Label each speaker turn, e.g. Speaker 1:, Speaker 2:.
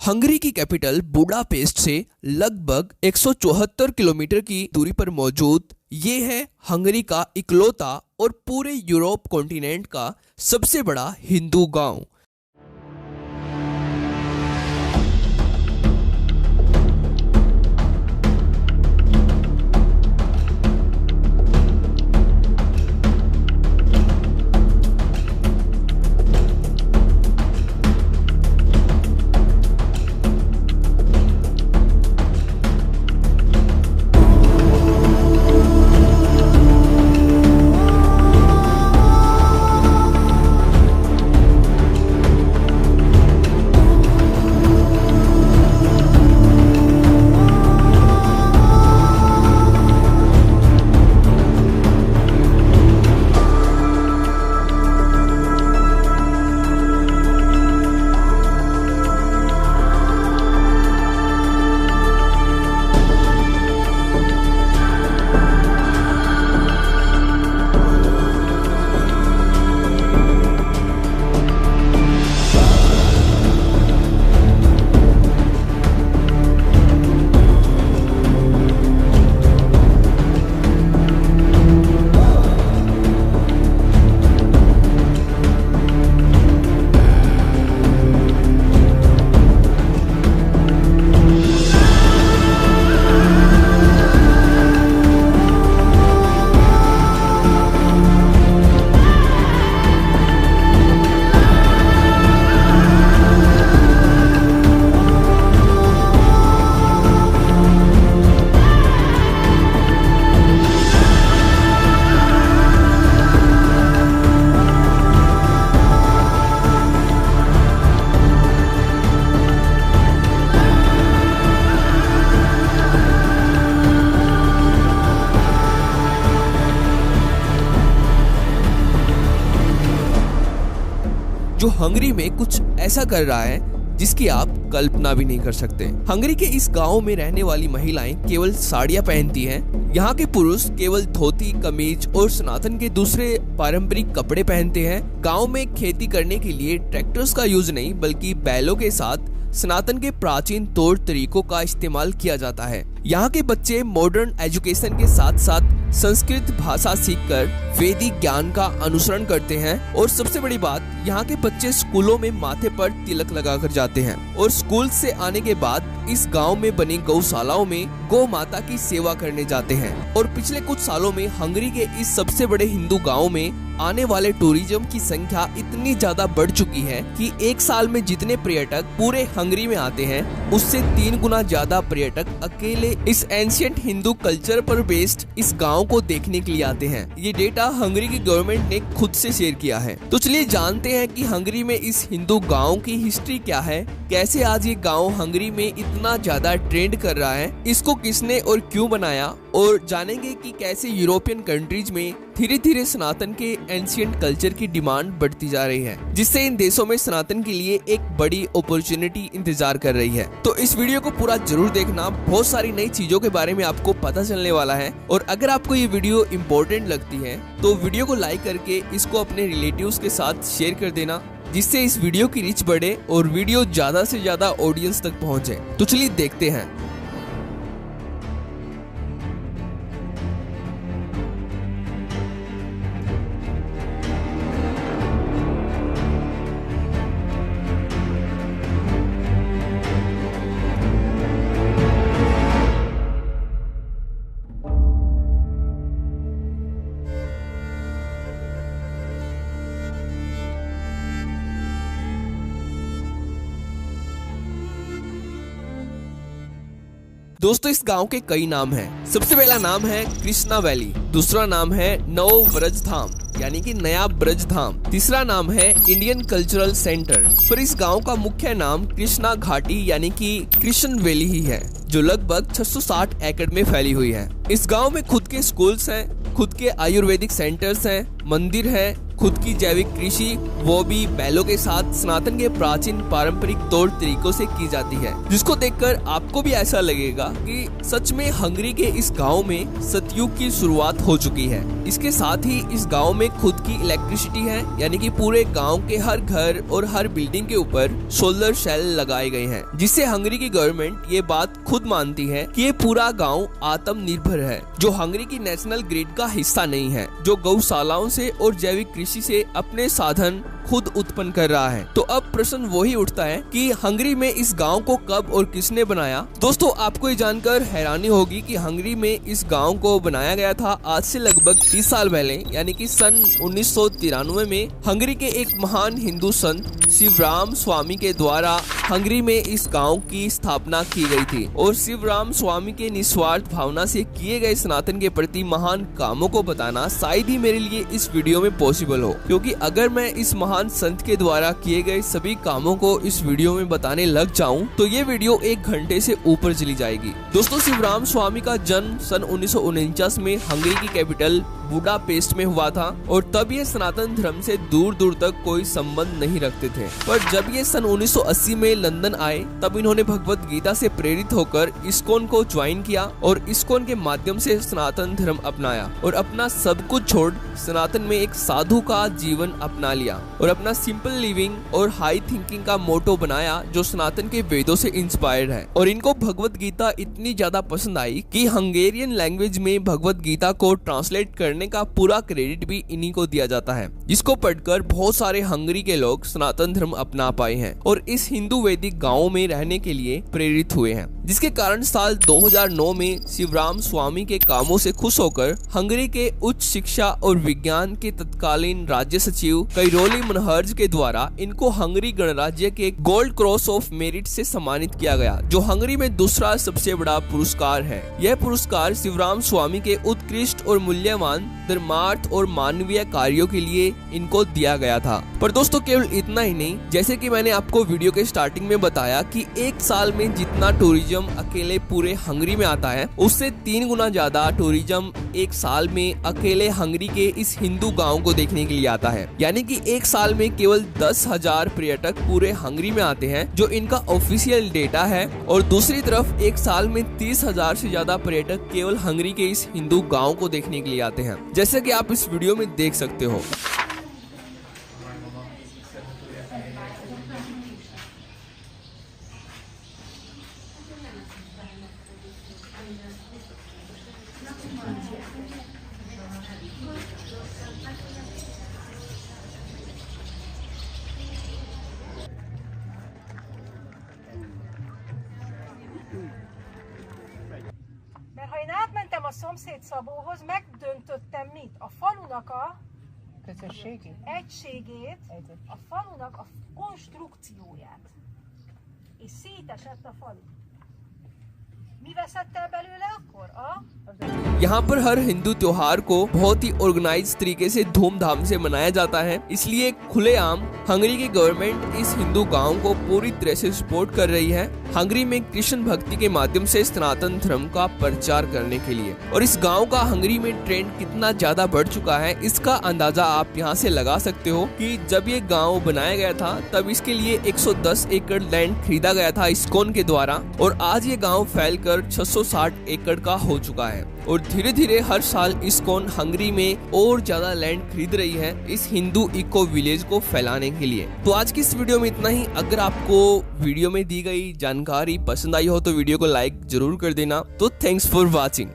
Speaker 1: Hungary की capital Budapest से लगभग 174 किलोमीटर की दूरी पर मौजूद ये है हंगरी का इकलौता और पूरे यूरोप कॉन्टिनेंट का सबसे बड़ा हिंदू गांव। जो हंगरी में कुछ ऐसा कर रहा है जिसकी आप कल्पना भी नहीं कर सकते। हंगरी के इस गांव में रहने वाली महिलाएं केवल साड़ियां पहनती हैं। यहाँ के पुरुष केवल धोती, कमीज और सनातन के दूसरे पारंपरिक कपड़े पहनते हैं। गांव में खेती करने के लिए ट्रैक्टर्स का यूज नहीं बल्कि बैलों के साथ सनातन के प्राचीन तौर तरीकों का इस्तेमाल किया जाता है। यहाँ के बच्चे मॉडर्न एजुकेशन के साथ साथ संस्कृत भाषा सीखकर वैदिक ज्ञान का अनुसरण करते हैं और सबसे बड़ी बात, यहाँ के बच्चे स्कूलों में माथे पर तिलक लगाकर जाते हैं और स्कूल से आने के बाद इस गांव में बनी गौशालाओं में गौ माता की सेवा करने जाते हैं। और पिछले कुछ सालों में हंगरी के इस सबसे बड़े हिंदू गांव में आने वाले टूरिज्म की संख्या इतनी ज्यादा बढ़ चुकी है कि एक साल में जितने पर्यटक पूरे हंगरी में आते हैं उससे 3 गुना ज्यादा पर्यटक अकेले इस एंशिएंट हिंदू कल्चर पर बेस्ड इस गांव को देखने के लिए आते हैं। ये डेटा हंगरी की गवर्नमेंट ने खुद से शेयर किया है। तो चलिए जानते हैं कि हंगरी में इस हिंदू गांव की हिस्ट्री क्या है, कैसे आज ये गांव हंगरी में इतना ज्यादा ट्रेंड कर रहा है, इसको किसने और क्यों बनाया, और जानेंगे कि कैसे यूरोपियन कंट्रीज में धीरे धीरे सनातन के एंशिएंट कल्चर की डिमांड बढ़ती जा रही है, जिससे इन देशों में सनातन के लिए एक बड़ी अपॉर्चुनिटी इंतजार कर रही है। तो इस वीडियो को पूरा जरूर देखना, बहुत सारी नई चीजों के बारे में आपको पता चलने वाला है। और अगर आपको ये वीडियो इम्पोर्टेंट लगती है तो वीडियो को लाइक करके इसको अपने रिलेटिव्स के साथ शेयर कर देना, जिससे इस वीडियो की रीच बढ़े और वीडियो ज्यादा से ज्यादा ऑडियंस तक पहुंचे। तो चलिए देखते हैं। दोस्तों, इस गांव के कई नाम हैं। सबसे पहला नाम है कृष्णा वैली, दूसरा नाम है नव ब्रज धाम यानी कि नया ब्रज धाम, तीसरा नाम है इंडियन कल्चरल सेंटर। पर इस गांव का मुख्य नाम कृष्णा घाटी यानी कि कृष्ण वैली ही है, जो लगभग 660 एकड़ में फैली हुई है। इस गांव में खुद के स्कूल्स हैं, खुद के आयुर्वेदिक सेंटर्स हैं, मंदिर है, खुद की जैविक कृषि, वो भी बैलों के साथ सनातन के प्राचीन पारंपरिक तौर तरीकों से की जाती है, जिसको देखकर आपको भी ऐसा लगेगा कि सच में हंगरी के इस गांव में सतयुग की शुरुआत हो चुकी है। इसके साथ ही इस गांव में खुद की इलेक्ट्रिसिटी है, यानी कि पूरे गांव के हर घर और हर बिल्डिंग के ऊपर सोलर सेल लगाए गए हैं, जिससे हंगरी की गवर्नमेंट ये बात खुद मानती है कि ये पूरा गांव आत्मनिर्भर है, जो हंगरी की नेशनल ग्रिड का हिस्सा नहीं है, जो गौशालाओं से और जैविक कृषि से अपने साधन खुद उत्पन्न कर रहा है। तो अब प्रश्न वही उठता है कि हंगरी में इस गांव को कब और किसने बनाया। दोस्तों, आपको ये जानकर हैरानी होगी कि हंगरी में इस गांव को बनाया गया था आज से लगभग 30 साल पहले, यानी कि सन 1993 में हंगरी के एक महान हिंदू संत शिवराम स्वामी के द्वारा हंगरी में इस गांव की स्थापना की गई थी। और शिवराम स्वामी के निस्वार्थ भावना से किए गए सनातन के प्रति महान कामों को बताना शायद ही मेरे लिए इस वीडियो में पॉसिबल हो, क्योंकि अगर मैं इस महान संत के द्वारा किए गए सभी कामों को इस वीडियो में बताने लग जाऊं तो ये वीडियो 1 घंटे से ऊपर चली जाएगी। दोस्तों, शिवराम स्वामी का जन्म सन 1949 में हंगरी की कैपिटल बुडापेस्ट में हुआ था और तब ये सनातन धर्म से दूर दूर तक कोई संबंध नहीं रखते थे। पर जब ये सन 1980 में लंदन आए तब इन्होंने भगवत गीता से प्रेरित होकर इस्कॉन को ज्वाइन किया और इस्कॉन के माध्यम से सनातन धर्म अपनाया और अपना सब कुछ छोड़ सनातन में एक साधु का जीवन अपना लिया और अपना सिंपल लिविंग और हाई थिंकिंग का मोटो बनाया, जो सनातन के वेदों से इंस्पायर्ड है। और इनको भगवत गीता इतनी ज्यादा पसंद आई कि हंगेरियन लैंग्वेज में भगवत गीता को ट्रांसलेट करने का पूरा क्रेडिट भी इन्हीं को दिया जाता है, जिसको पढ़कर बहुत सारे हंगरी के लोग सनातन धर्म अपना पाए हैं और इस हिंदू वैदिक गाँव में रहने के लिए प्रेरित हुए हैं, जिसके कारण साल 2009 में शिवराम स्वामी के कामों से खुश होकर हंगरी के उच्च शिक्षा और विज्ञान के तत्कालीन राज्य सचिव कैरोली मनहर्ज के द्वारा इनको हंगरी गणराज्य के गोल्ड क्रॉस ऑफ मेरिट से सम्मानित किया गया, जो हंगरी में दूसरा सबसे बड़ा पुरस्कार है। यह पुरस्कार शिवराम स्वामी के उत्कृष्ट और मूल्यवान धर्मार्थ और मानवीय कार्यों के लिए इनको दिया गया था। पर दोस्तों, केवल इतना ही नहीं, जैसे कि मैंने आपको वीडियो के स्टार्टिंग में बताया कि एक साल में जितना टूरिज्म अकेले पूरे हंगरी में आता है, उससे 3 गुना ज्यादा टूरिज्म एक साल में अकेले हंगरी के इस हिंदू गांव को देखने के लिए आता है। यानी कि एक साल में केवल 10,000 पर्यटक पूरे हंगरी में आते हैं, जो इनका ऑफिशियल डेटा है। और दूसरी तरफ एक साल में 30,000 से ज्यादा पर्यटक केवल हंगरी के इस हिंदू गांव को देखने के लिए आते हैं, जैसे कि आप इस वीडियो में देख सकते हो।
Speaker 2: Mert ha én átmentem a szomszéd Szabóhoz, megdöntöttem mit? A falunak a egységét, a falunak a konstrukcióját. És szétesett a falu. Mi veszett el belőle akkor?
Speaker 1: यहाँ पर हर हिंदू त्योहार को बहुत ही ऑर्गेनाइज तरीके से धूमधाम से मनाया जाता है, इसलिए खुलेआम हंगरी की गवर्नमेंट इस हिंदू गांव को पूरी तरह से सपोर्ट कर रही है हंगरी में कृष्ण भक्ति के माध्यम से सनातन धर्म का प्रचार करने के लिए। और इस गांव का हंगरी में ट्रेंड कितना ज्यादा बढ़ चुका है, इसका अंदाजा आप यहां से लगा सकते हो कि जब ये गांव बनाया गया था तब इसके लिए 110 एकड़ लैंड खरीदा गया था इस्कॉन के द्वारा, और आज ये गांव फैलकर 660 एकड़ का हो चुका है। और धीरे धीरे हर साल इस्कॉन हंगरी में और ज्यादा लैंड खरीद रही है इस हिंदू इको विलेज को फैलाने के लिए। तो आज की इस वीडियो में इतना ही। अगर आपको वीडियो में दी गई जानकारी पसंद आई हो तो वीडियो को लाइक जरूर कर देना। तो थैंक्स फॉर वॉचिंग।